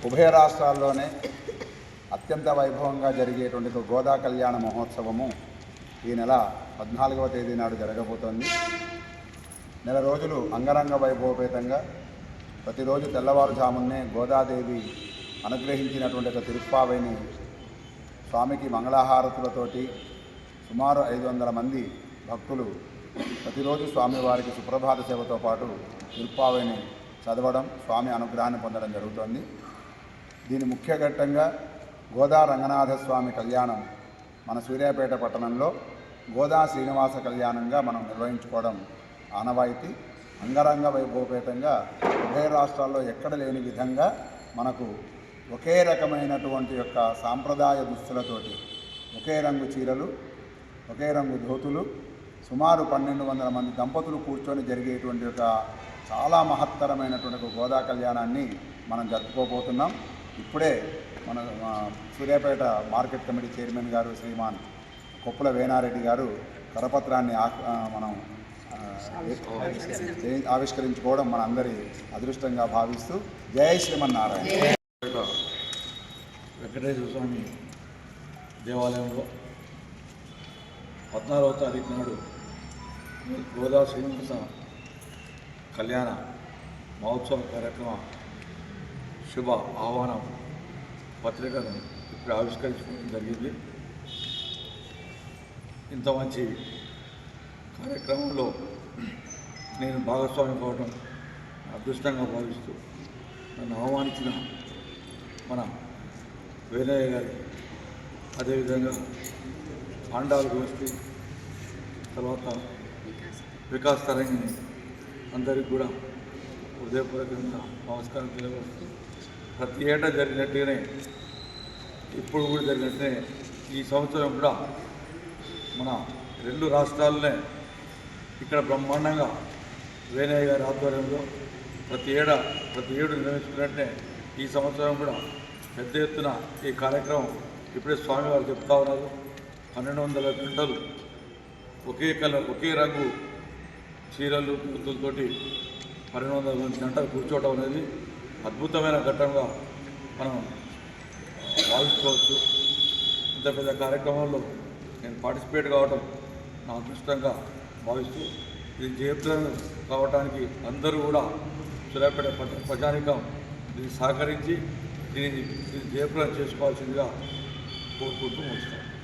ఉభయ రాష్ట్రాల్లోనే అత్యంత వైభవంగా జరిగేటువంటి గోదా కళ్యాణ మహోత్సవము ఈ నెల 14వ తేదీ నాడు జరగబోతోంది. నెల రోజులు అంగరంగ వైభవపేతంగా ప్రతిరోజు తెల్లవారుజామునే గోదాదేవి అనుగ్రహించినటువంటి తిరుప్పావైని స్వామికి మంగళహారతులతోటి సుమారు 500 మంది భక్తులు ప్రతిరోజు స్వామివారికి సుప్రభాత సేవతో పాటు తిరుప్పావైని చదవడం, స్వామి అనుగ్రహాన్ని పొందడం జరుగుతోంది. దీని ముఖ్య ఘట్టంగా గోదా రంగనాథ స్వామి కళ్యాణం మన సూర్యాపేట పట్టణంలో గోదా శ్రీనివాస కళ్యాణంగా మనం నిర్వహించుకోవడం ఆనవాయితీ. అంగరంగ వైభవపేతంగా ఉభయ రాష్ట్రాల్లో ఎక్కడ లేని విధంగా మనకు ఒకే రకమైనటువంటి యొక్క సాంప్రదాయ దుస్తులతోటి ఒకే రంగు చీరలు, ఒకే రంగు ధోతులు, సుమారు 1200 మంది దంపతులు కూర్చొని జరిగేటువంటి ఒక చాలా మహత్తరమైనటువంటి ఒక గోదా కళ్యాణాన్ని మనం జరుపుకోబోతున్నాం. ఇప్పుడే మన సూర్యాపేట మార్కెట్ కమిటీ చైర్మన్ గారు శ్రీమాన్ కొప్పుల వేనారెడ్డి గారు కరపత్రాన్ని మనం ఆవిష్కరించుకోవడం మన అందరి అదృష్టంగా భావిస్తూ జై శ్రీమన్నారాయణ. వెంకటేశ్వర స్వామి దేవాలయంలో 14వ తారీఖు నాడు గోదా శ్రీనివాస కళ్యాణ మహోత్సవ కార్యక్రమ శుభ ఆహ్వానం పత్రికను ఇప్పుడు ఆవిష్కరించుకోవడం జరిగింది. ఇంత మంచి కార్యక్రమంలో నేను భాగస్వామి కావడం అదృష్టంగా భావిస్తూ నన్ను ఆహ్వానించిన మన వేణయ్య గారి, అదేవిధంగా ఆండాల్ గోష్ఠి, తర్వాత వికాస్ తరంగిణి అందరికీ కూడా హృదయపూర్వకంగా నమస్కారం తెలియజేస్తూ ప్రతి ఏటా జరిగినట్టుగానే ఇప్పుడు కూడా జరిగినట్టునే ఈ సంవత్సరం కూడా మన 2 రాష్ట్రాలనే ఇక్కడ బ్రహ్మాండంగా వేణయ్య గారి ఆధ్వర్యంలో ప్రతి ఏడు నిర్వహించుకున్నట్టే ఈ సంవత్సరం కూడా పెద్ద ఎత్తున ఈ కార్యక్రమం ఇప్పుడే స్వామివారు చెప్తా ఉన్నారు. 1200 గంటలు ఒకే కలర్, ఒకే రంగు చీరలు పూతులతోటి 1200 గంటలు కూర్చోవడం అనేది అద్భుతమైన ఘట్టంగా మనం భావించుకోవచ్చు. ఇంత పెద్ద కార్యక్రమంలో నేను పార్టిసిపేట్ కావడం నా అదృష్టంగా భావిస్తూ ఇది జయప్రదం కావడానికి అందరూ కూడా సూర్యాపేట ప్రజానికం దీన్ని సహకరించి దీన్ని జయప్రదం చేసుకోవాల్సిందిగా కోరుకుంటూ ఉంచుతాను.